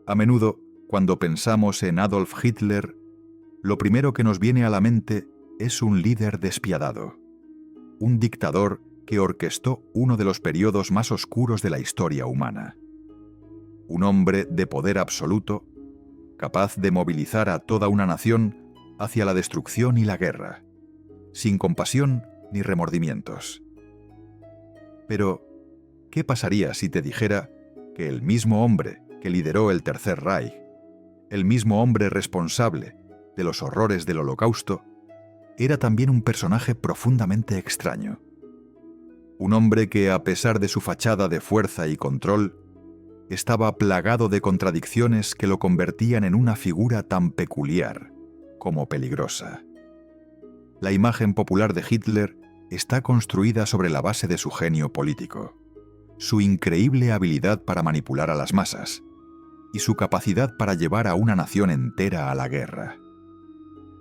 A menudo, cuando pensamos en Adolf Hitler, lo primero que nos viene a la mente es un líder despiadado, un dictador que orquestó uno de los periodos más oscuros de la historia humana. Un hombre de poder absoluto, capaz de movilizar a toda una nación hacia la destrucción y la guerra, sin compasión ni remordimientos. Pero, ¿qué pasaría si te dijera que el mismo hombre que lideró el Tercer Reich, el mismo hombre responsable de los horrores del Holocausto, era también un personaje profundamente extraño? Un hombre que, a pesar de su fachada de fuerza y control, estaba plagado de contradicciones que lo convertían en una figura tan peculiar como peligrosa. La imagen popular de Hitler está construida sobre la base de su genio político, su increíble habilidad para manipular a las masas y su capacidad para llevar a una nación entera a la guerra.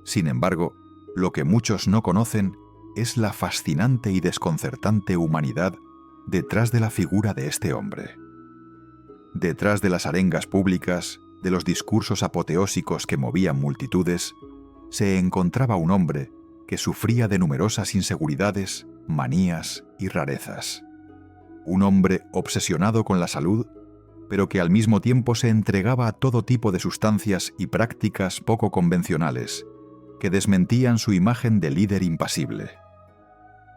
Sin embargo, lo que muchos no conocen es la fascinante y desconcertante humanidad detrás de la figura de este hombre. Detrás de las arengas públicas, de los discursos apoteósicos que movían multitudes, se encontraba un hombre que sufría de numerosas inseguridades, manías y rarezas. Un hombre obsesionado con la salud, pero que al mismo tiempo se entregaba a todo tipo de sustancias y prácticas poco convencionales, que desmentían su imagen de líder impasible.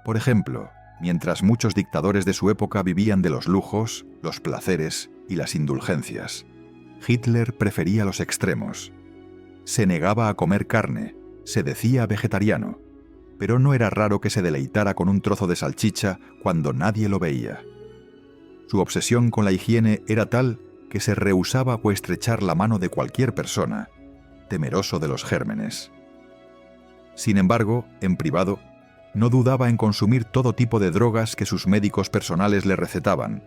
Por ejemplo, mientras muchos dictadores de su época vivían de los lujos, los placeres y las indulgencias, Hitler prefería los extremos. Se negaba a comer carne, se decía vegetariano, pero no era raro que se deleitara con un trozo de salchicha cuando nadie lo veía. Su obsesión con la higiene era tal que se rehusaba a estrechar la mano de cualquier persona, temeroso de los gérmenes. Sin embargo, en privado, no dudaba en consumir todo tipo de drogas que sus médicos personales le recetaban,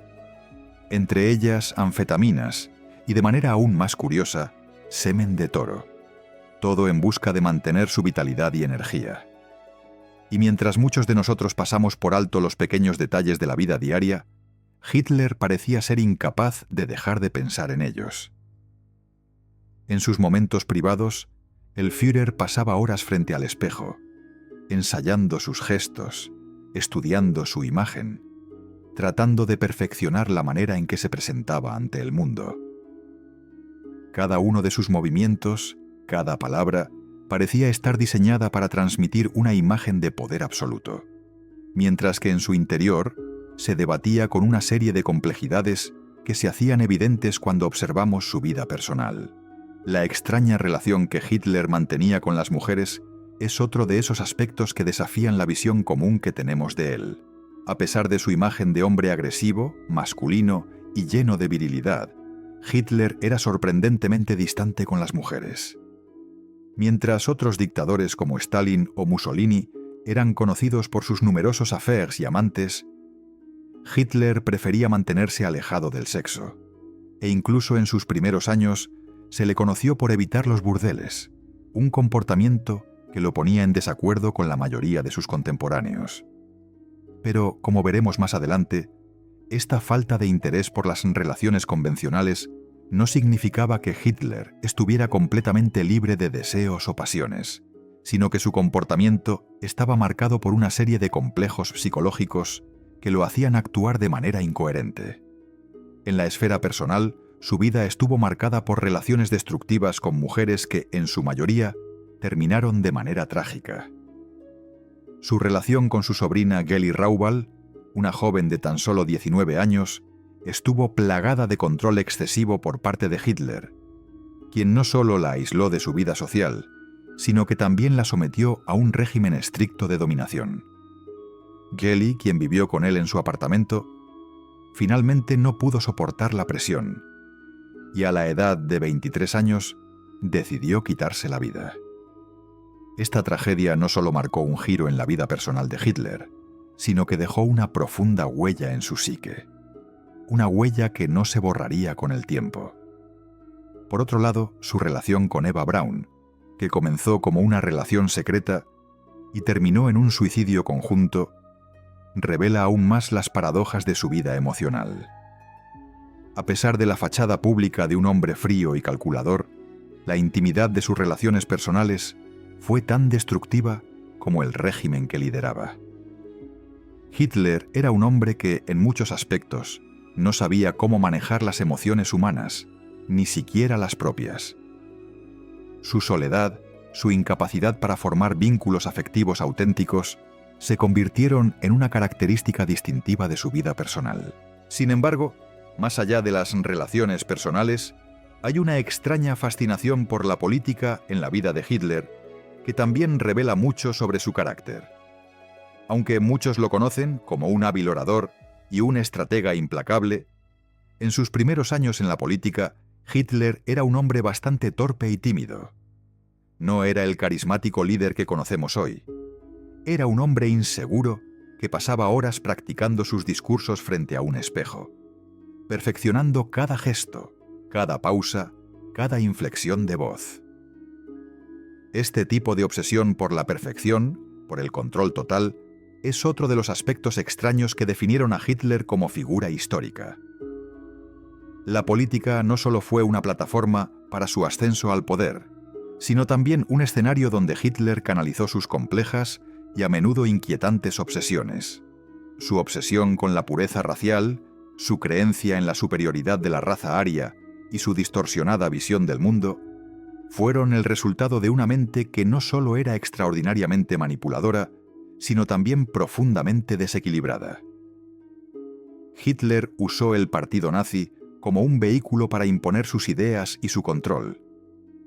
entre ellas anfetaminas y, de manera aún más curiosa, semen de toro, todo en busca de mantener su vitalidad y energía. Y mientras muchos de nosotros pasamos por alto los pequeños detalles de la vida diaria, Hitler parecía ser incapaz de dejar de pensar en ellos. En sus momentos privados, el Führer pasaba horas frente al espejo, ensayando sus gestos, estudiando su imagen, tratando de perfeccionar la manera en que se presentaba ante el mundo. Cada uno de sus movimientos, cada palabra, parecía estar diseñada para transmitir una imagen de poder absoluto, mientras que en su interior se debatía con una serie de complejidades que se hacían evidentes cuando observamos su vida personal. La extraña relación que Hitler mantenía con las mujeres es otro de esos aspectos que desafían la visión común que tenemos de él. A pesar de su imagen de hombre agresivo, masculino y lleno de virilidad, Hitler era sorprendentemente distante con las mujeres. Mientras otros dictadores como Stalin o Mussolini eran conocidos por sus numerosos affairs y amantes, Hitler prefería mantenerse alejado del sexo, e incluso en sus primeros años se le conoció por evitar los burdeles, un comportamiento que lo ponía en desacuerdo con la mayoría de sus contemporáneos. Pero, como veremos más adelante, esta falta de interés por las relaciones convencionales no significaba que Hitler estuviera completamente libre de deseos o pasiones, sino que su comportamiento estaba marcado por una serie de complejos psicológicos que lo hacían actuar de manera incoherente. En la esfera personal, su vida estuvo marcada por relaciones destructivas con mujeres que, en su mayoría, terminaron de manera trágica. Su relación con su sobrina Geli Raubal, una joven de tan solo 19 años, estuvo plagada de control excesivo por parte de Hitler, quien no solo la aisló de su vida social, sino que también la sometió a un régimen estricto de dominación. Geli, quien vivió con él en su apartamento, finalmente no pudo soportar la presión y a la edad de 23 años decidió quitarse la vida. Esta tragedia no solo marcó un giro en la vida personal de Hitler, sino que dejó una profunda huella en su psique, una huella que no se borraría con el tiempo. Por otro lado, su relación con Eva Braun, que comenzó como una relación secreta y terminó en un suicidio conjunto, revela aún más las paradojas de su vida emocional. A pesar de la fachada pública de un hombre frío y calculador, la intimidad de sus relaciones personales fue tan destructiva como el régimen que lideraba. Hitler era un hombre que, en muchos aspectos, no sabía cómo manejar las emociones humanas, ni siquiera las propias. Su soledad, su incapacidad para formar vínculos afectivos auténticos, se convirtieron en una característica distintiva de su vida personal. Sin embargo, más allá de las relaciones personales, hay una extraña fascinación por la política en la vida de Hitler que también revela mucho sobre su carácter. Aunque muchos lo conocen como un hábil orador y un estratega implacable, en sus primeros años en la política, Hitler era un hombre bastante torpe y tímido. No era el carismático líder que conocemos hoy. Era un hombre inseguro que pasaba horas practicando sus discursos frente a un espejo, perfeccionando cada gesto, cada pausa, cada inflexión de voz. Este tipo de obsesión por la perfección, por el control total, es otro de los aspectos extraños que definieron a Hitler como figura histórica. La política no solo fue una plataforma para su ascenso al poder, sino también un escenario donde Hitler canalizó sus complejas y a menudo inquietantes obsesiones. Su obsesión con la pureza racial, su creencia en la superioridad de la raza aria y su distorsionada visión del mundo fueron el resultado de una mente que no solo era extraordinariamente manipuladora, sino también profundamente desequilibrada. Hitler usó el partido nazi como un vehículo para imponer sus ideas y su control,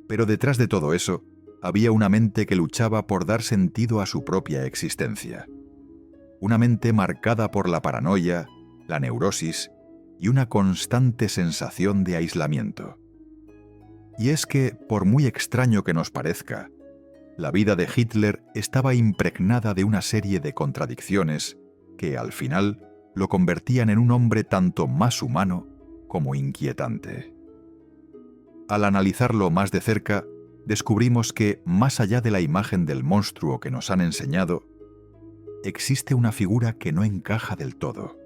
pero detrás de todo eso había una mente que luchaba por dar sentido a su propia existencia. Una mente marcada por la paranoia, la neurosis y una constante sensación de aislamiento. Y es que, por muy extraño que nos parezca, la vida de Hitler estaba impregnada de una serie de contradicciones que, al final, lo convertían en un hombre tanto más humano como inquietante. Al analizarlo más de cerca, descubrimos que, más allá de la imagen del monstruo que nos han enseñado, existe una figura que no encaja del todo.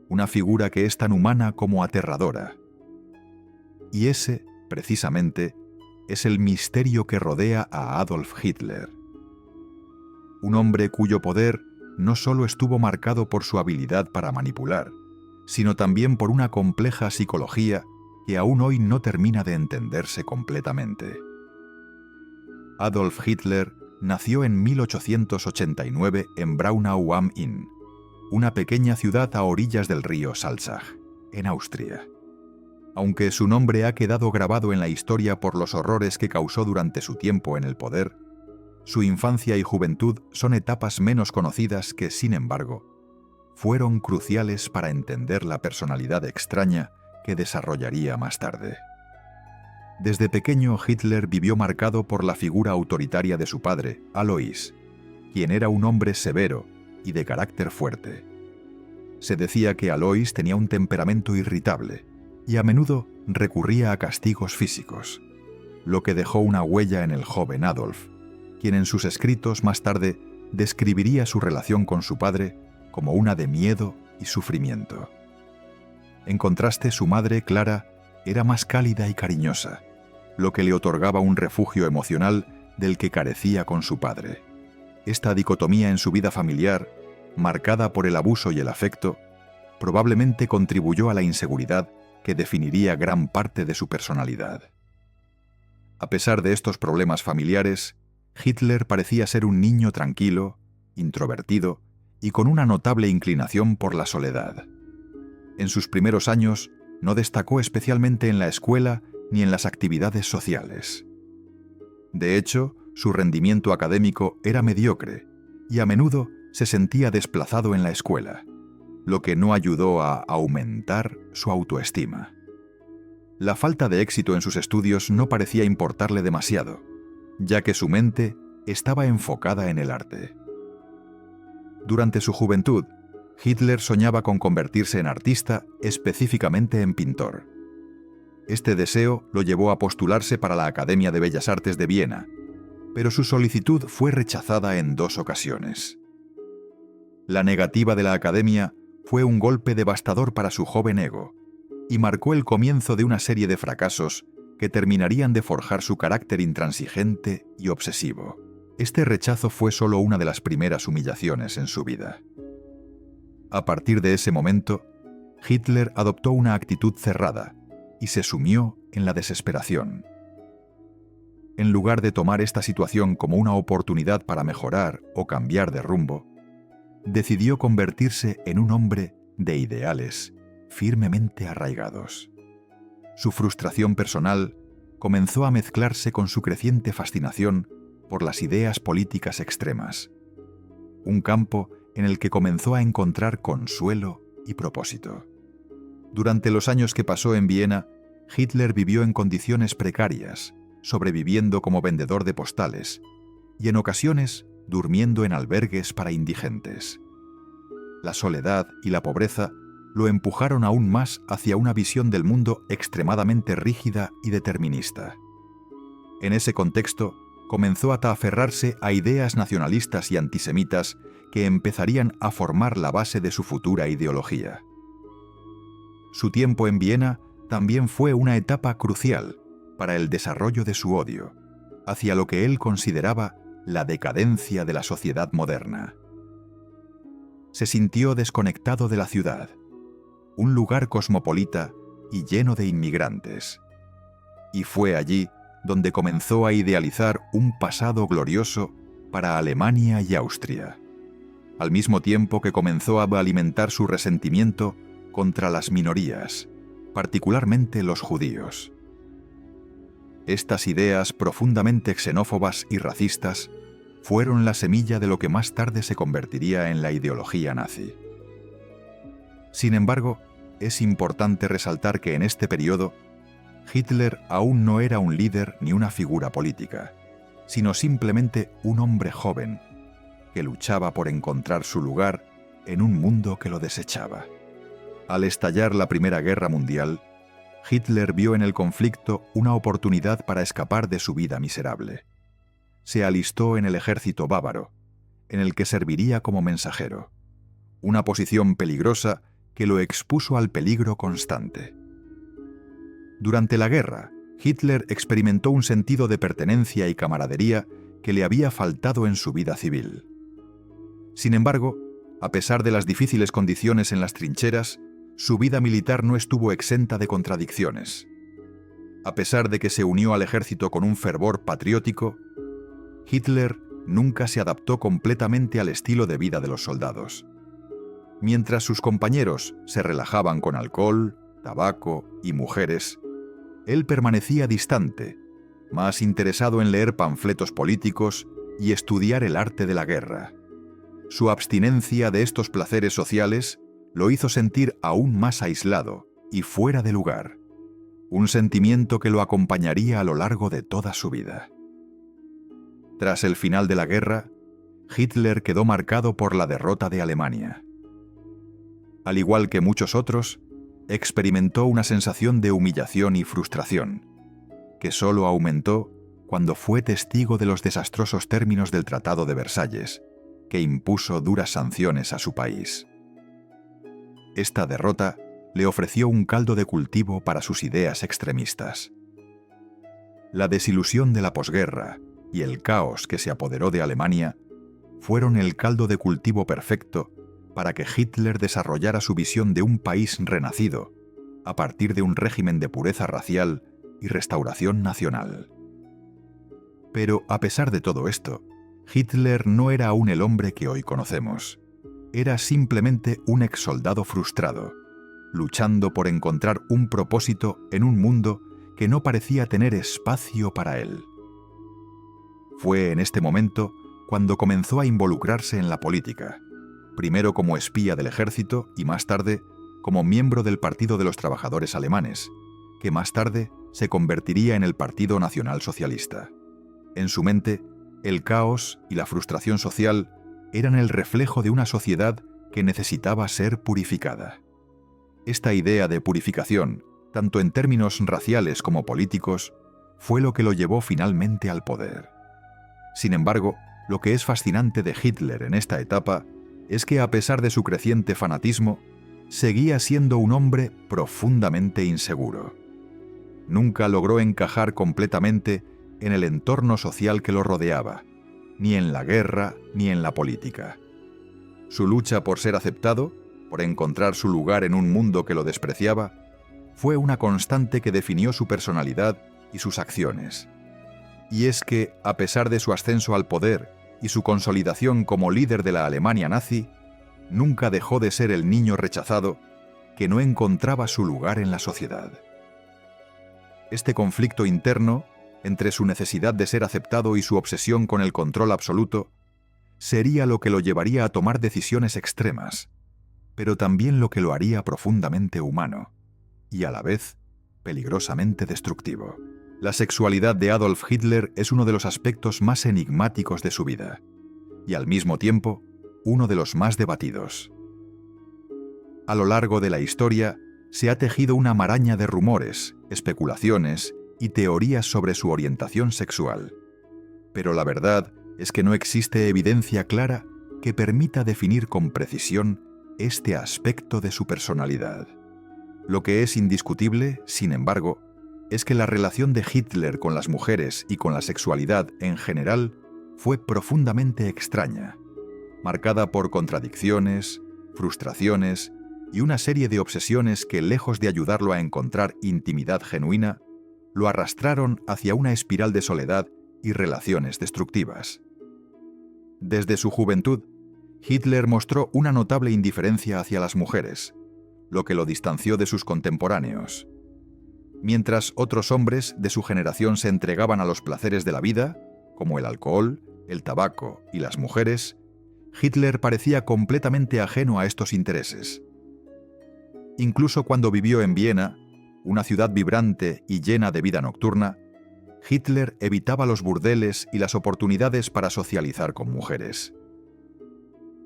Una figura que es tan humana como aterradora. Y ese, precisamente, es el misterio que rodea a Adolf Hitler. Un hombre cuyo poder no solo estuvo marcado por su habilidad para manipular, sino también por una compleja psicología que aún hoy no termina de entenderse completamente. Adolf Hitler nació en 1889 en Braunau am Inn, una pequeña ciudad a orillas del río Salzach, en Austria. Aunque su nombre ha quedado grabado en la historia por los horrores que causó durante su tiempo en el poder, su infancia y juventud son etapas menos conocidas que, sin embargo, fueron cruciales para entender la personalidad extraña que desarrollaría más tarde. Desde pequeño, Hitler vivió marcado por la figura autoritaria de su padre, Alois, quien era un hombre severo y de carácter fuerte. Se decía que Alois tenía un temperamento irritable y a menudo recurría a castigos físicos, lo que dejó una huella en el joven Adolf, quien en sus escritos más tarde describiría su relación con su padre como una de miedo y sufrimiento. En contraste, su madre, Clara, era más cálida y cariñosa, lo que le otorgaba un refugio emocional del que carecía con su padre. Esta dicotomía en su vida familiar, marcada por el abuso y el afecto, probablemente contribuyó a la inseguridad que definiría gran parte de su personalidad. A pesar de estos problemas familiares, Hitler parecía ser un niño tranquilo, introvertido y con una notable inclinación por la soledad. En sus primeros años, no destacó especialmente en la escuela ni en las actividades sociales. De hecho, su rendimiento académico era mediocre y a menudo se sentía desplazado en la escuela, lo que no ayudó a aumentar su autoestima. La falta de éxito en sus estudios no parecía importarle demasiado, ya que su mente estaba enfocada en el arte. Durante su juventud, Hitler soñaba con convertirse en artista, específicamente en pintor. Este deseo lo llevó a postularse para la Academia de Bellas Artes de Viena, pero su solicitud fue rechazada en 2 ocasiones. La negativa de la Academia fue un golpe devastador para su joven ego, y marcó el comienzo de una serie de fracasos que terminarían de forjar su carácter intransigente y obsesivo. Este rechazo fue solo una de las primeras humillaciones en su vida. A partir de ese momento, Hitler adoptó una actitud cerrada y se sumió en la desesperación. En lugar de tomar esta situación como una oportunidad para mejorar o cambiar de rumbo, decidió convertirse en un hombre de ideales firmemente arraigados. Su frustración personal comenzó a mezclarse con su creciente fascinación por las ideas políticas extremas, un campo en el que comenzó a encontrar consuelo y propósito. Durante los años que pasó en Viena, Hitler vivió en condiciones precarias, sobreviviendo como vendedor de postales y en ocasiones durmiendo en albergues para indigentes. La soledad y la pobreza lo empujaron aún más hacia una visión del mundo extremadamente rígida y determinista. En ese contexto, comenzó a aferrarse a ideas nacionalistas y antisemitas que empezarían a formar la base de su futura ideología. Su tiempo en Viena también fue una etapa crucial para el desarrollo de su odio hacia lo que él consideraba la decadencia de la sociedad moderna. Se sintió desconectado de la ciudad, un lugar cosmopolita y lleno de inmigrantes. Y fue allí donde comenzó a idealizar un pasado glorioso para Alemania y Austria, al mismo tiempo que comenzó a alimentar su resentimiento contra las minorías, particularmente los judíos. Estas ideas profundamente xenófobas y racistas fueron la semilla de lo que más tarde se convertiría en la ideología nazi. Sin embargo, es importante resaltar que en este periodo, Hitler aún no era un líder ni una figura política, sino simplemente un hombre joven que luchaba por encontrar su lugar en un mundo que lo desechaba. Al estallar la Primera Guerra Mundial, Hitler vio en el conflicto una oportunidad para escapar de su vida miserable. Se alistó en el ejército bávaro, en el que serviría como mensajero, una posición peligrosa que lo expuso al peligro constante. Durante la guerra, Hitler experimentó un sentido de pertenencia y camaradería que le había faltado en su vida civil. Sin embargo, a pesar de las difíciles condiciones en las trincheras, su vida militar no estuvo exenta de contradicciones. A pesar de que se unió al ejército con un fervor patriótico, Hitler nunca se adaptó completamente al estilo de vida de los soldados. Mientras sus compañeros se relajaban con alcohol, tabaco y mujeres, él permanecía distante, más interesado en leer panfletos políticos y estudiar el arte de la guerra. Su abstinencia de estos placeres sociales lo hizo sentir aún más aislado y fuera de lugar, un sentimiento que lo acompañaría a lo largo de toda su vida. Tras el final de la guerra, Hitler quedó marcado por la derrota de Alemania. Al igual que muchos otros, experimentó una sensación de humillación y frustración, que solo aumentó cuando fue testigo de los desastrosos términos del Tratado de Versalles, que impuso duras sanciones a su país. Esta derrota le ofreció un caldo de cultivo para sus ideas extremistas. La desilusión de la posguerra y el caos que se apoderó de Alemania fueron el caldo de cultivo perfecto para que Hitler desarrollara su visión de un país renacido a partir de un régimen de pureza racial y restauración nacional. Pero a pesar de todo esto, Hitler no era aún el hombre que hoy conocemos. Era simplemente un exsoldado frustrado, luchando por encontrar un propósito en un mundo que no parecía tener espacio para él. Fue en este momento cuando comenzó a involucrarse en la política, primero como espía del ejército y más tarde como miembro del Partido de los Trabajadores Alemanes, que más tarde se convertiría en el Partido Nacional Socialista. En su mente, el caos y la frustración social eran el reflejo de una sociedad que necesitaba ser purificada. Esta idea de purificación, tanto en términos raciales como políticos, fue lo que lo llevó finalmente al poder. Sin embargo, lo que es fascinante de Hitler en esta etapa es que, a pesar de su creciente fanatismo, seguía siendo un hombre profundamente inseguro. Nunca logró encajar completamente en el entorno social que lo rodeaba, ni en la guerra ni en la política. Su lucha por ser aceptado, por encontrar su lugar en un mundo que lo despreciaba, fue una constante que definió su personalidad y sus acciones. Y es que, a pesar de su ascenso al poder y su consolidación como líder de la Alemania nazi, nunca dejó de ser el niño rechazado que no encontraba su lugar en la sociedad. Este conflicto interno, entre su necesidad de ser aceptado y su obsesión con el control absoluto, sería lo que lo llevaría a tomar decisiones extremas, pero también lo que lo haría profundamente humano y a la vez peligrosamente destructivo. La sexualidad de Adolf Hitler es uno de los aspectos más enigmáticos de su vida y al mismo tiempo uno de los más debatidos. A lo largo de la historia se ha tejido una maraña de rumores, especulaciones y teorías sobre su orientación sexual, pero la verdad es que no existe evidencia clara que permita definir con precisión este aspecto de su personalidad. Lo que es indiscutible, sin embargo, es que la relación de Hitler con las mujeres y con la sexualidad en general fue profundamente extraña, marcada por contradicciones, frustraciones y una serie de obsesiones que, lejos de ayudarlo a encontrar intimidad genuina, lo arrastraron hacia una espiral de soledad y relaciones destructivas. Desde su juventud, Hitler mostró una notable indiferencia hacia las mujeres, lo que lo distanció de sus contemporáneos. Mientras otros hombres de su generación se entregaban a los placeres de la vida, como el alcohol, el tabaco y las mujeres, Hitler parecía completamente ajeno a estos intereses. Incluso cuando vivió en Viena, una ciudad vibrante y llena de vida nocturna, Hitler evitaba los burdeles y las oportunidades para socializar con mujeres.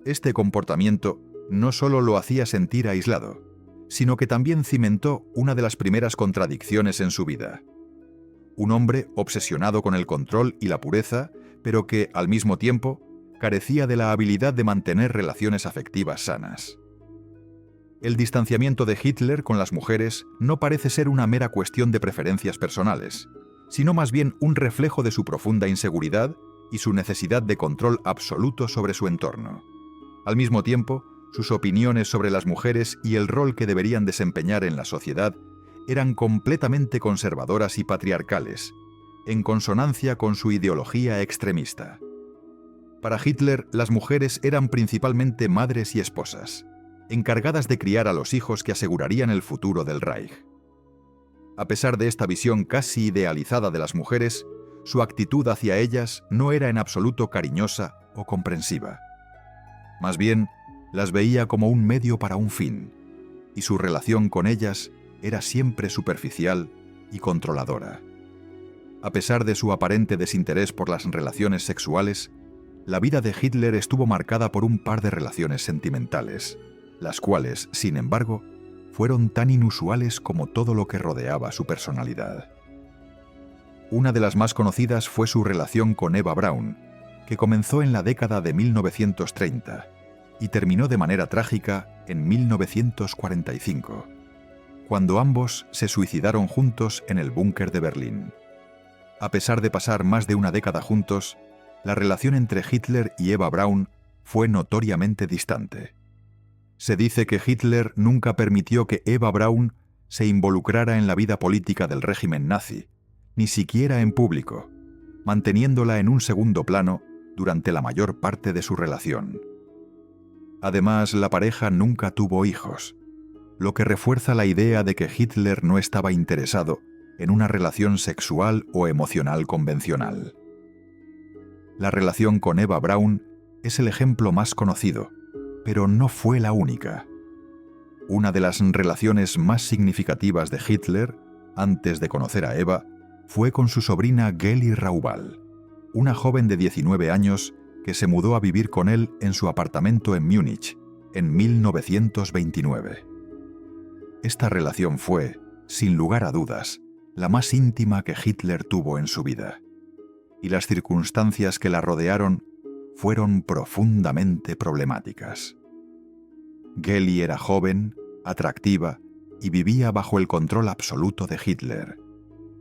Este comportamiento no solo lo hacía sentir aislado, sino que también cimentó una de las primeras contradicciones en su vida. Un hombre obsesionado con el control y la pureza, pero que, al mismo tiempo, carecía de la habilidad de mantener relaciones afectivas sanas. El distanciamiento de Hitler con las mujeres no parece ser una mera cuestión de preferencias personales, sino más bien un reflejo de su profunda inseguridad y su necesidad de control absoluto sobre su entorno. Al mismo tiempo, sus opiniones sobre las mujeres y el rol que deberían desempeñar en la sociedad eran completamente conservadoras y patriarcales, en consonancia con su ideología extremista. Para Hitler, las mujeres eran principalmente madres y esposas, encargadas de criar a los hijos que asegurarían el futuro del Reich. A pesar de esta visión casi idealizada de las mujeres, su actitud hacia ellas no era en absoluto cariñosa o comprensiva. Más bien, las veía como un medio para un fin, y su relación con ellas era siempre superficial y controladora. A pesar de su aparente desinterés por las relaciones sexuales, la vida de Hitler estuvo marcada por un par de relaciones sentimentales, las cuales, sin embargo, fueron tan inusuales como todo lo que rodeaba su personalidad. Una de las más conocidas fue su relación con Eva Braun, que comenzó en la década de 1930 y terminó de manera trágica en 1945, cuando ambos se suicidaron juntos en el búnker de Berlín. A pesar de pasar más de una década juntos, la relación entre Hitler y Eva Braun fue notoriamente distante. Se dice que Hitler nunca permitió que Eva Braun se involucrara en la vida política del régimen nazi, ni siquiera en público, manteniéndola en un segundo plano durante la mayor parte de su relación. Además, la pareja nunca tuvo hijos, lo que refuerza la idea de que Hitler no estaba interesado en una relación sexual o emocional convencional. La relación con Eva Braun es el ejemplo más conocido, pero no fue la única. Una de las relaciones más significativas de Hitler, antes de conocer a Eva, fue con su sobrina Geli Raubal, una joven de 19 años que se mudó a vivir con él en su apartamento en Múnich en 1929. Esta relación fue, sin lugar a dudas, la más íntima que Hitler tuvo en su vida, y las circunstancias que la rodearon fueron profundamente problemáticas. Geli era joven, atractiva y vivía bajo el control absoluto de Hitler,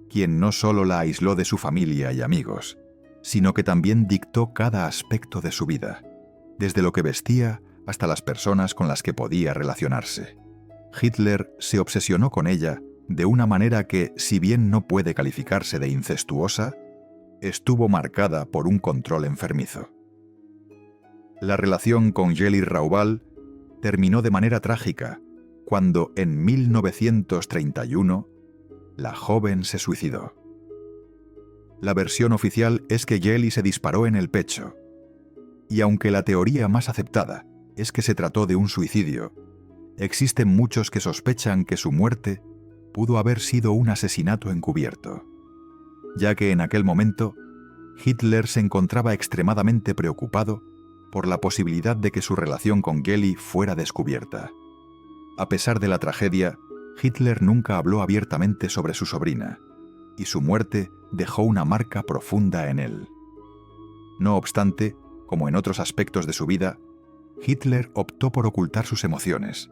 quien no solo la aisló de su familia y amigos, sino que también dictó cada aspecto de su vida, desde lo que vestía hasta las personas con las que podía relacionarse. Hitler se obsesionó con ella de una manera que, si bien no puede calificarse de incestuosa, estuvo marcada por un control enfermizo. La relación con Jelly Raubal terminó de manera trágica cuando, en 1931, la joven se suicidó. La versión oficial es que Jelly se disparó en el pecho, y aunque la teoría más aceptada es que se trató de un suicidio, existen muchos que sospechan que su muerte pudo haber sido un asesinato encubierto, ya que en aquel momento Hitler se encontraba extremadamente preocupado por la posibilidad de que su relación con Jelly fuera descubierta. A pesar de la tragedia, Hitler nunca habló abiertamente sobre su sobrina, y su muerte dejó una marca profunda en él. No obstante, como en otros aspectos de su vida, Hitler optó por ocultar sus emociones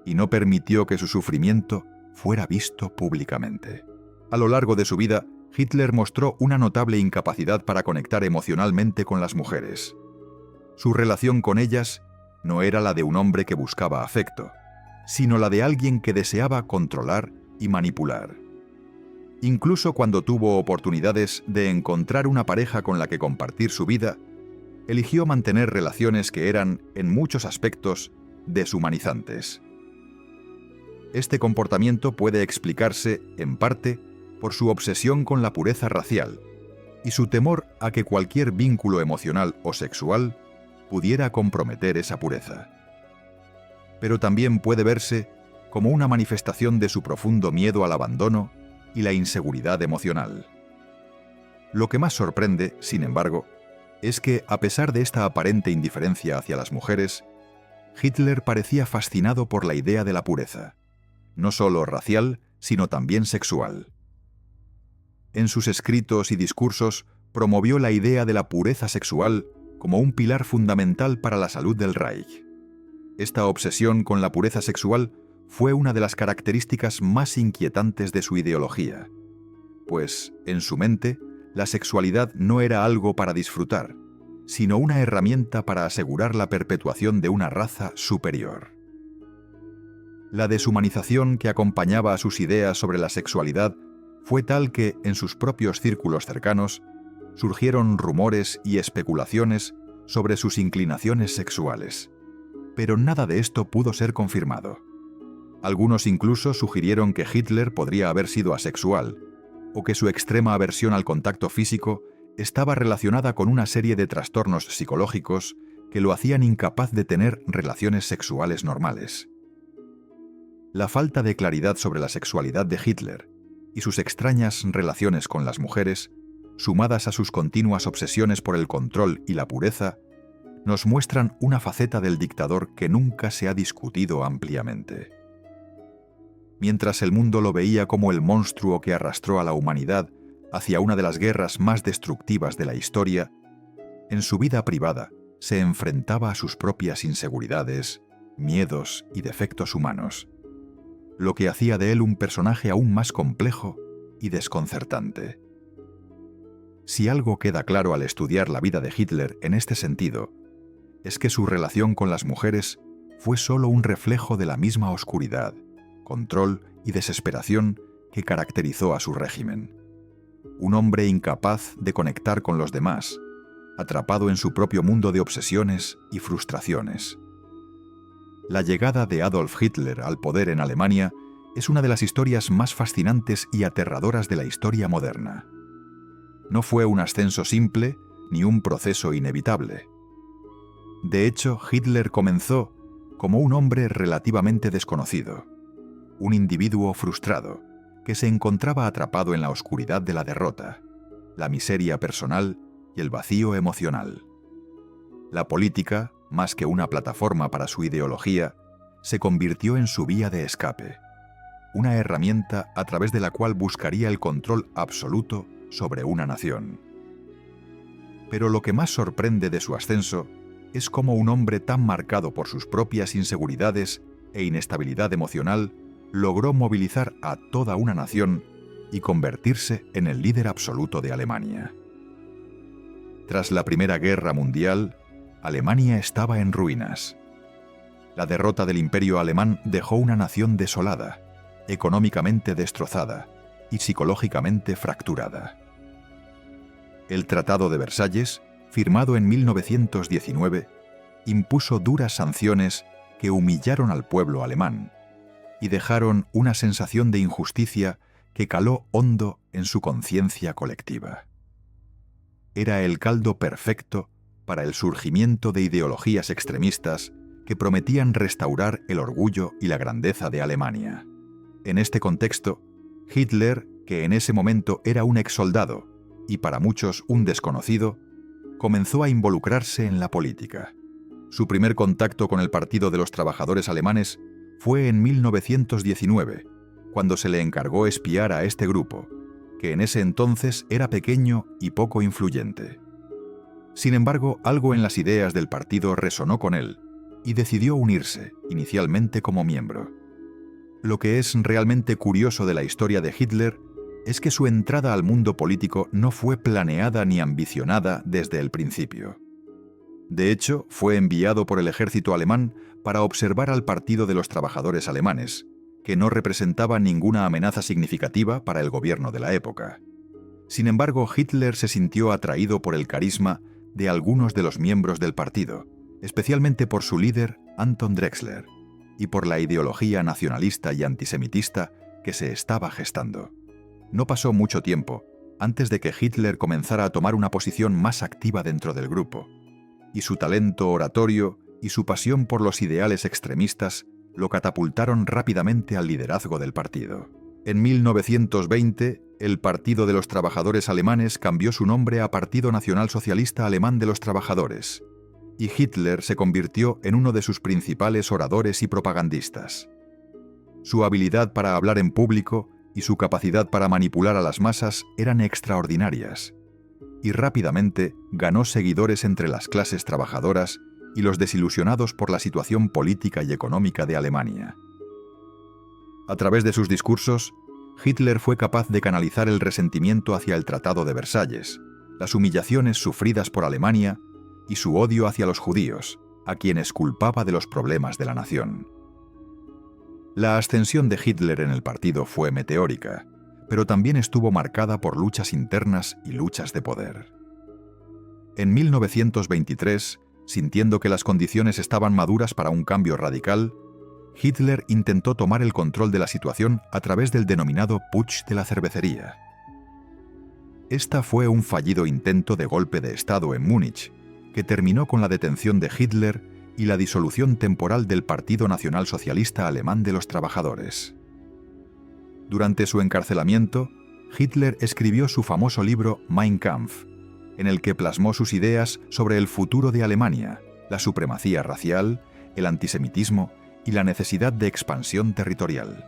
y no permitió que su sufrimiento fuera visto públicamente. A lo largo de su vida, Hitler mostró una notable incapacidad para conectar emocionalmente con las mujeres. Su relación con ellas no era la de un hombre que buscaba afecto, sino la de alguien que deseaba controlar y manipular. Incluso cuando tuvo oportunidades de encontrar una pareja con la que compartir su vida, eligió mantener relaciones que eran, en muchos aspectos, deshumanizantes. Este comportamiento puede explicarse, en parte, por su obsesión con la pureza racial y su temor a que cualquier vínculo emocional o sexual pudiera comprometer esa pureza. Pero también puede verse como una manifestación de su profundo miedo al abandono y la inseguridad emocional. Lo que más sorprende, sin embargo, es que, a pesar de esta aparente indiferencia hacia las mujeres, Hitler parecía fascinado por la idea de la pureza, no solo racial, sino también sexual. En sus escritos y discursos promovió la idea de la pureza sexual como un pilar fundamental para la salud del Reich. Esta obsesión con la pureza sexual fue una de las características más inquietantes de su ideología, pues, en su mente, la sexualidad no era algo para disfrutar, sino una herramienta para asegurar la perpetuación de una raza superior. La deshumanización que acompañaba a sus ideas sobre la sexualidad fue tal que, en sus propios círculos cercanos, surgieron rumores y especulaciones sobre sus inclinaciones sexuales. Pero nada de esto pudo ser confirmado. Algunos incluso sugirieron que Hitler podría haber sido asexual, o que su extrema aversión al contacto físico estaba relacionada con una serie de trastornos psicológicos que lo hacían incapaz de tener relaciones sexuales normales. La falta de claridad sobre la sexualidad de Hitler y sus extrañas relaciones con las mujeres, sumadas a sus continuas obsesiones por el control y la pureza, nos muestran una faceta del dictador que nunca se ha discutido ampliamente. Mientras el mundo lo veía como el monstruo que arrastró a la humanidad hacia una de las guerras más destructivas de la historia, en su vida privada se enfrentaba a sus propias inseguridades, miedos y defectos humanos, lo que hacía de él un personaje aún más complejo y desconcertante. Si algo queda claro al estudiar la vida de Hitler en este sentido, es que su relación con las mujeres fue solo un reflejo de la misma oscuridad, control y desesperación que caracterizó a su régimen. Un hombre incapaz de conectar con los demás, atrapado en su propio mundo de obsesiones y frustraciones. La llegada de Adolf Hitler al poder en Alemania es una de las historias más fascinantes y aterradoras de la historia moderna. No fue un ascenso simple ni un proceso inevitable. De hecho, Hitler comenzó como un hombre relativamente desconocido, un individuo frustrado que se encontraba atrapado en la oscuridad de la derrota, la miseria personal y el vacío emocional. La política, más que una plataforma para su ideología, se convirtió en su vía de escape, una herramienta a través de la cual buscaría el control absoluto sobre una nación. Pero lo que más sorprende de su ascenso es cómo un hombre tan marcado por sus propias inseguridades e inestabilidad emocional, logró movilizar a toda una nación y convertirse en el líder absoluto de Alemania. Tras la Primera Guerra Mundial, Alemania estaba en ruinas. La derrota del Imperio alemán dejó una nación desolada, económicamente destrozada y psicológicamente fracturada. El Tratado de Versalles, firmado en 1919, impuso duras sanciones que humillaron al pueblo alemán y dejaron una sensación de injusticia que caló hondo en su conciencia colectiva. Era el caldo perfecto para el surgimiento de ideologías extremistas que prometían restaurar el orgullo y la grandeza de Alemania. En este contexto, Hitler, que en ese momento era un exsoldado y para muchos un desconocido, comenzó a involucrarse en la política. Su primer contacto con el Partido de los Trabajadores alemanes fue en 1919, cuando se le encargó espiar a este grupo, que en ese entonces era pequeño y poco influyente. Sin embargo, algo en las ideas del partido resonó con él y decidió unirse, inicialmente como miembro. Lo que es realmente curioso de la historia de Hitler es que su entrada al mundo político no fue planeada ni ambicionada desde el principio. De hecho, fue enviado por el ejército alemán para observar al Partido de los Trabajadores alemanes, que no representaba ninguna amenaza significativa para el gobierno de la época. Sin embargo, Hitler se sintió atraído por el carisma de algunos de los miembros del partido, especialmente por su líder, Anton Drexler, y por la ideología nacionalista y antisemitista que se estaba gestando. No pasó mucho tiempo antes de que Hitler comenzara a tomar una posición más activa dentro del grupo, y su talento oratorio y su pasión por los ideales extremistas lo catapultaron rápidamente al liderazgo del partido. En 1920, el Partido de los Trabajadores alemanes cambió su nombre a Partido Nacional Socialista Alemán de los Trabajadores, y Hitler se convirtió en uno de sus principales oradores y propagandistas. Su habilidad para hablar en público y su capacidad para manipular a las masas eran extraordinarias, y rápidamente ganó seguidores entre las clases trabajadoras y los desilusionados por la situación política y económica de Alemania. A través de sus discursos, Hitler fue capaz de canalizar el resentimiento hacia el Tratado de Versalles, las humillaciones sufridas por Alemania y su odio hacia los judíos, a quienes culpaba de los problemas de la nación. La ascensión de Hitler en el partido fue meteórica, pero también estuvo marcada por luchas internas y luchas de poder. En 1923, sintiendo que las condiciones estaban maduras para un cambio radical, Hitler intentó tomar el control de la situación a través del denominado Putsch de la cervecería. Esta fue un fallido intento de golpe de Estado en Múnich, que terminó con la detención de Hitler y la disolución temporal del Partido Nacional Socialista Alemán de los Trabajadores. Durante su encarcelamiento, Hitler escribió su famoso libro Mein Kampf, en el que plasmó sus ideas sobre el futuro de Alemania, la supremacía racial, el antisemitismo y la necesidad de expansión territorial.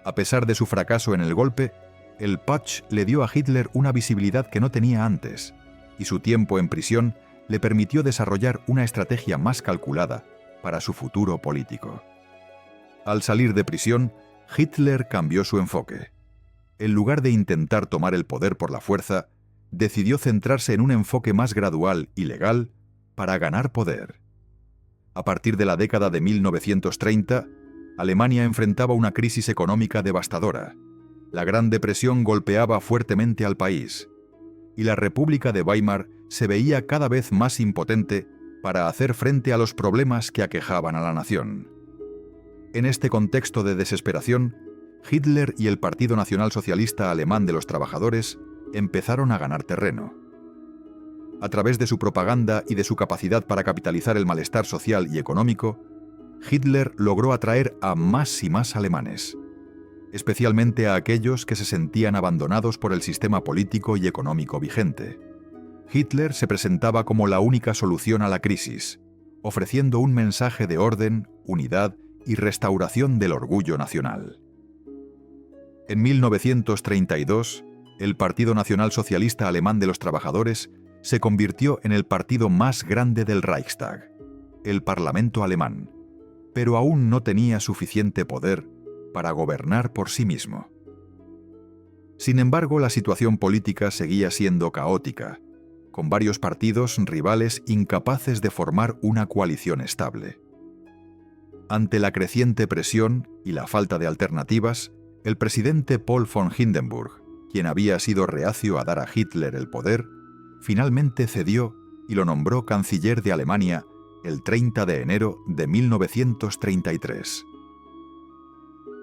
A pesar de su fracaso en el golpe, el Putsch le dio a Hitler una visibilidad que no tenía antes, y su tiempo en prisión le permitió desarrollar una estrategia más calculada para su futuro político. Al salir de prisión, Hitler cambió su enfoque. En lugar de intentar tomar el poder por la fuerza, decidió centrarse en un enfoque más gradual y legal para ganar poder. A partir de la década de 1930, Alemania enfrentaba una crisis económica devastadora. La Gran Depresión golpeaba fuertemente al país, y la República de Weimar se veía cada vez más impotente para hacer frente a los problemas que aquejaban a la nación. En este contexto de desesperación, Hitler y el Partido Nacional Socialista Alemán de los Trabajadores empezaron a ganar terreno. A través de su propaganda y de su capacidad para capitalizar el malestar social y económico, Hitler logró atraer a más y más alemanes, especialmente a aquellos que se sentían abandonados por el sistema político y económico vigente. Hitler se presentaba como la única solución a la crisis, ofreciendo un mensaje de orden, unidad y restauración del orgullo nacional. En 1932, el Partido Nacional Socialista Alemán de los Trabajadores se convirtió en el partido más grande del Reichstag, el Parlamento alemán, pero aún no tenía suficiente poder para gobernar por sí mismo. Sin embargo, la situación política seguía siendo caótica, con varios partidos rivales incapaces de formar una coalición estable. Ante la creciente presión y la falta de alternativas, el presidente Paul von Hindenburg, quien había sido reacio a dar a Hitler el poder, finalmente cedió y lo nombró canciller de Alemania el 30 de enero de 1933.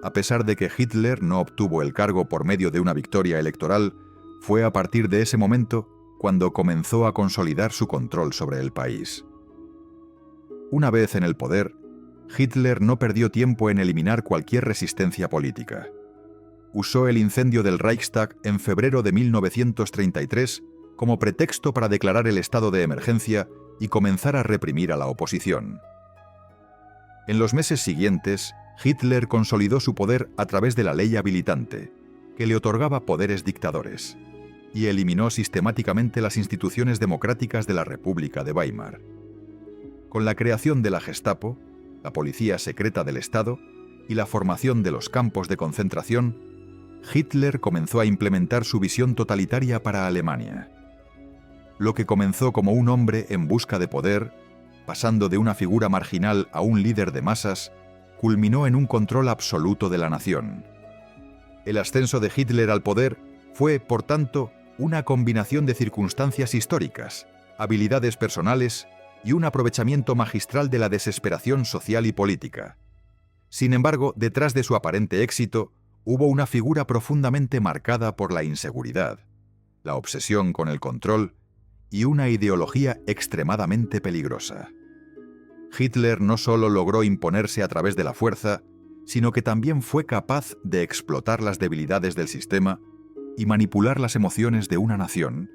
A pesar de que Hitler no obtuvo el cargo por medio de una victoria electoral, fue a partir de ese momento cuando comenzó a consolidar su control sobre el país. Una vez en el poder, Hitler no perdió tiempo en eliminar cualquier resistencia política. Usó el incendio del Reichstag en febrero de 1933 como pretexto para declarar el estado de emergencia y comenzar a reprimir a la oposición. En los meses siguientes, Hitler consolidó su poder a través de la ley habilitante, que le otorgaba poderes dictadores, y eliminó sistemáticamente las instituciones democráticas de la República de Weimar. Con la creación de la Gestapo, la policía secreta del Estado y la formación de los campos de concentración, Hitler comenzó a implementar su visión totalitaria para Alemania. Lo que comenzó como un hombre en busca de poder, pasando de una figura marginal a un líder de masas, culminó en un control absoluto de la nación. El ascenso de Hitler al poder fue, por tanto, una combinación de circunstancias históricas, habilidades personales y un aprovechamiento magistral de la desesperación social y política. Sin embargo, detrás de su aparente éxito, hubo una figura profundamente marcada por la inseguridad, la obsesión con el control y una ideología extremadamente peligrosa. Hitler no solo logró imponerse a través de la fuerza, sino que también fue capaz de explotar las debilidades del sistema y manipular las emociones de una nación,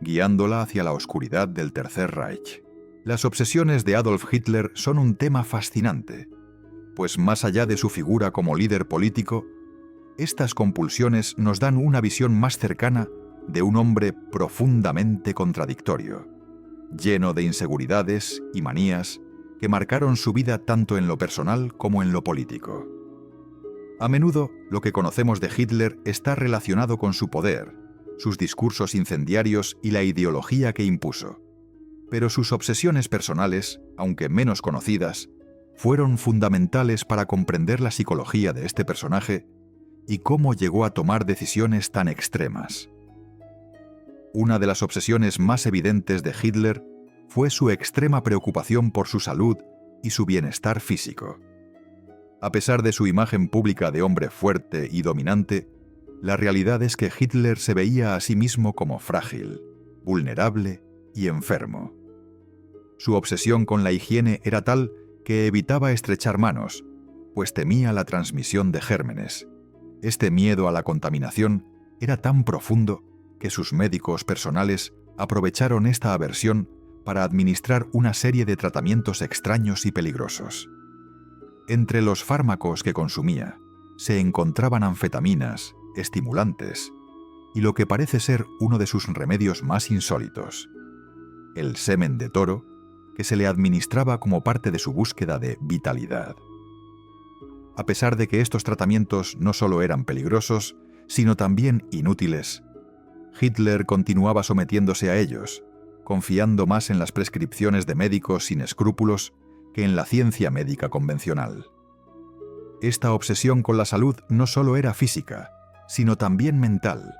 guiándola hacia la oscuridad del Tercer Reich. Las obsesiones de Adolf Hitler son un tema fascinante, pues más allá de su figura como líder político, estas compulsiones nos dan una visión más cercana de un hombre profundamente contradictorio, lleno de inseguridades y manías que marcaron su vida tanto en lo personal como en lo político. A menudo, lo que conocemos de Hitler está relacionado con su poder, sus discursos incendiarios y la ideología que impuso. Pero sus obsesiones personales, aunque menos conocidas, fueron fundamentales para comprender la psicología de este personaje y cómo llegó a tomar decisiones tan extremas. Una de las obsesiones más evidentes de Hitler fue su extrema preocupación por su salud y su bienestar físico. A pesar de su imagen pública de hombre fuerte y dominante, la realidad es que Hitler se veía a sí mismo como frágil, vulnerable y enfermo. Su obsesión con la higiene era tal que evitaba estrechar manos, pues temía la transmisión de gérmenes. Este miedo a la contaminación era tan profundo que sus médicos personales aprovecharon esta aversión para administrar una serie de tratamientos extraños y peligrosos. Entre los fármacos que consumía se encontraban anfetaminas, estimulantes y lo que parece ser uno de sus remedios más insólitos, el semen de toro, que se le administraba como parte de su búsqueda de vitalidad. A pesar de que estos tratamientos no solo eran peligrosos, sino también inútiles, Hitler continuaba sometiéndose a ellos, confiando más en las prescripciones de médicos sin escrúpulos que en la ciencia médica convencional. Esta obsesión con la salud no solo era física, sino también mental.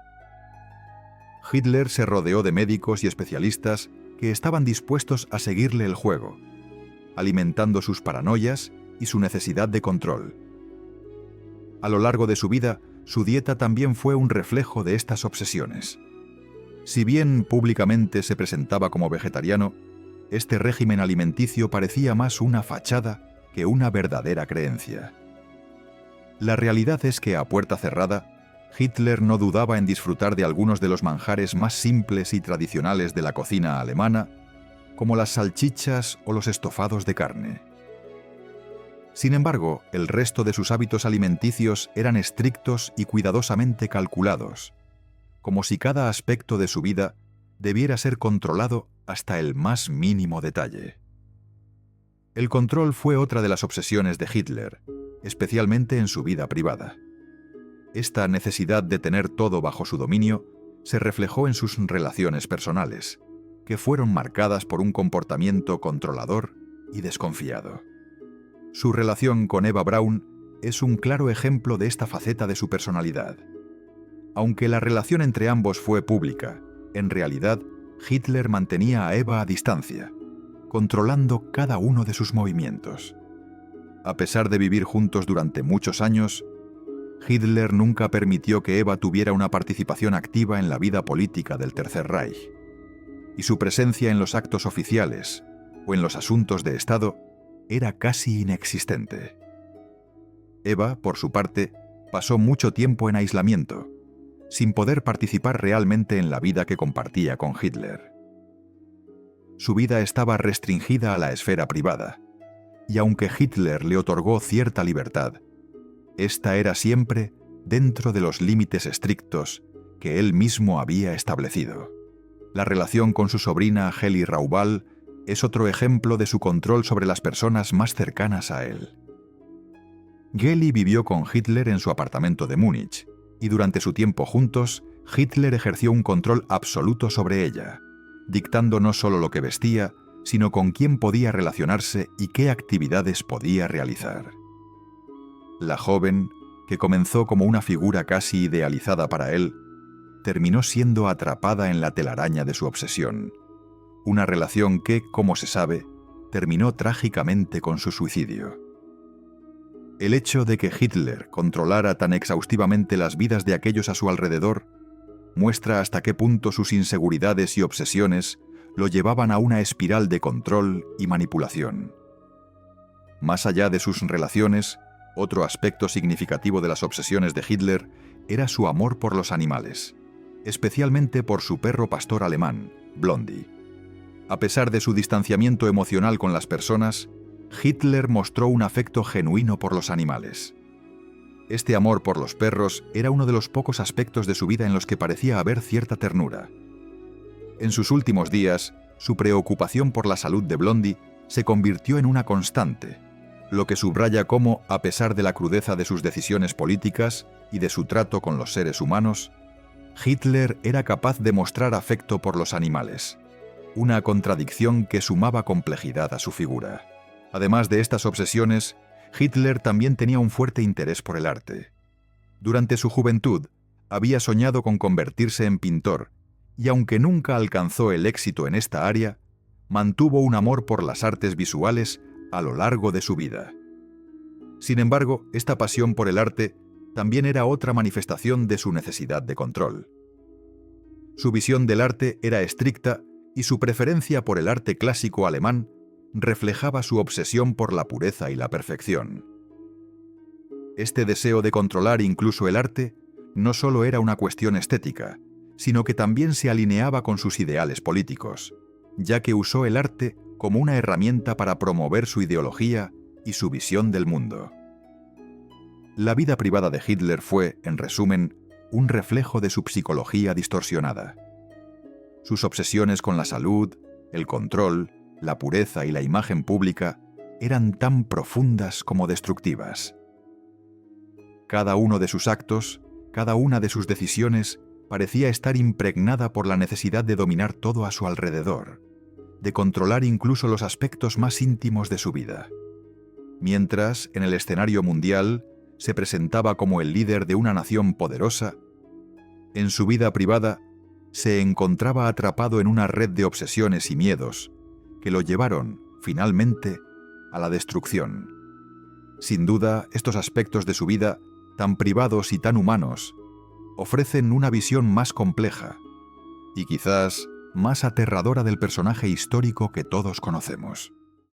Hitler se rodeó de médicos y especialistas que estaban dispuestos a seguirle el juego, alimentando sus paranoias y su necesidad de control. A lo largo de su vida, su dieta también fue un reflejo de estas obsesiones. Si bien públicamente se presentaba como vegetariano, este régimen alimenticio parecía más una fachada que una verdadera creencia. La realidad es que a puerta cerrada, Hitler no dudaba en disfrutar de algunos de los manjares más simples y tradicionales de la cocina alemana, como las salchichas o los estofados de carne. Sin embargo, el resto de sus hábitos alimenticios eran estrictos y cuidadosamente calculados, como si cada aspecto de su vida debiera ser controlado hasta el más mínimo detalle. El control fue otra de las obsesiones de Hitler, especialmente en su vida privada. Esta necesidad de tener todo bajo su dominio se reflejó en sus relaciones personales, que fueron marcadas por un comportamiento controlador y desconfiado. Su relación con Eva Braun es un claro ejemplo de esta faceta de su personalidad. Aunque la relación entre ambos fue pública, en realidad Hitler mantenía a Eva a distancia, controlando cada uno de sus movimientos. A pesar de vivir juntos durante muchos años, Hitler nunca permitió que Eva tuviera una participación activa en la vida política del Tercer Reich, y su presencia en los actos oficiales o en los asuntos de Estado era casi inexistente. Eva, por su parte, pasó mucho tiempo en aislamiento, sin poder participar realmente en la vida que compartía con Hitler. Su vida estaba restringida a la esfera privada, y aunque Hitler le otorgó cierta libertad, esta era siempre dentro de los límites estrictos que él mismo había establecido. La relación con su sobrina Heli Raubal es otro ejemplo de su control sobre las personas más cercanas a él. Heli vivió con Hitler en su apartamento de Múnich, y durante su tiempo juntos, Hitler ejerció un control absoluto sobre ella, dictando no solo lo que vestía, sino con quién podía relacionarse y qué actividades podía realizar. La joven, que comenzó como una figura casi idealizada para él, terminó siendo atrapada en la telaraña de su obsesión, una relación que, como se sabe, terminó trágicamente con su suicidio. El hecho de que Hitler controlara tan exhaustivamente las vidas de aquellos a su alrededor muestra hasta qué punto sus inseguridades y obsesiones lo llevaban a una espiral de control y manipulación. Más allá de sus relaciones, otro aspecto significativo de las obsesiones de Hitler era su amor por los animales, especialmente por su perro pastor alemán, Blondie. A pesar de su distanciamiento emocional con las personas, Hitler mostró un afecto genuino por los animales. Este amor por los perros era uno de los pocos aspectos de su vida en los que parecía haber cierta ternura. En sus últimos días, su preocupación por la salud de Blondie se convirtió en una constante, lo que subraya cómo, a pesar de la crudeza de sus decisiones políticas y de su trato con los seres humanos, Hitler era capaz de mostrar afecto por los animales, una contradicción que sumaba complejidad a su figura. Además de estas obsesiones, Hitler también tenía un fuerte interés por el arte. Durante su juventud, había soñado con convertirse en pintor, y aunque nunca alcanzó el éxito en esta área, mantuvo un amor por las artes visuales a lo largo de su vida. Sin embargo, esta pasión por el arte también era otra manifestación de su necesidad de control. Su visión del arte era estricta y su preferencia por el arte clásico alemán reflejaba su obsesión por la pureza y la perfección. Este deseo de controlar incluso el arte no solo era una cuestión estética, sino que también se alineaba con sus ideales políticos, ya que usó el arte como una herramienta para promover su ideología y su visión del mundo. La vida privada de Hitler fue, en resumen, un reflejo de su psicología distorsionada. Sus obsesiones con la salud, el control, la pureza y la imagen pública eran tan profundas como destructivas. Cada uno de sus actos, cada una de sus decisiones, parecía estar impregnada por la necesidad de dominar todo a su alrededor, de controlar incluso los aspectos más íntimos de su vida. Mientras, en el escenario mundial, se presentaba como el líder de una nación poderosa, en su vida privada se encontraba atrapado en una red de obsesiones y miedos que lo llevaron, finalmente, a la destrucción. Sin duda, estos aspectos de su vida, tan privados y tan humanos, ofrecen una visión más compleja y quizás más aterradora del personaje histórico que todos conocemos.